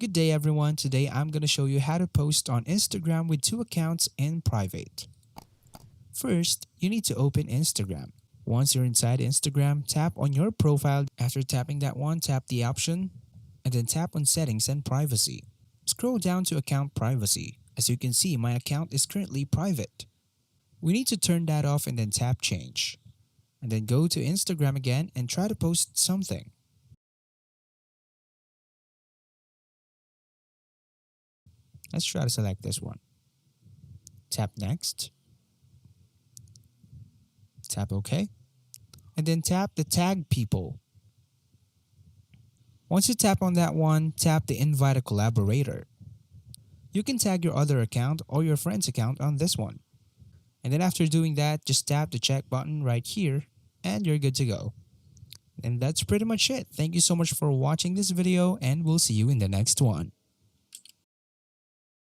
Good day everyone. Today I'm going to show you how to post on Instagram with two accounts in private. First, you need to open Instagram. Once you're inside Instagram, tap on your profile. After tapping that one, tap the option and then tap on settings and privacy. Scroll down to account privacy. As you can see, my account is currently private. We need to turn that off and then tap change. And then go to Instagram again and try to post something. Let's try to select this one. Tap next. Tap OK. And then tap the tag people. Once you tap on that one, tap the invite a collaborator. You can tag your other account or your friend's account on this one. And then after doing that, just tap the check button right here and you're good to go. And that's pretty much it. Thank you so much for watching this video and we'll see you in the next one.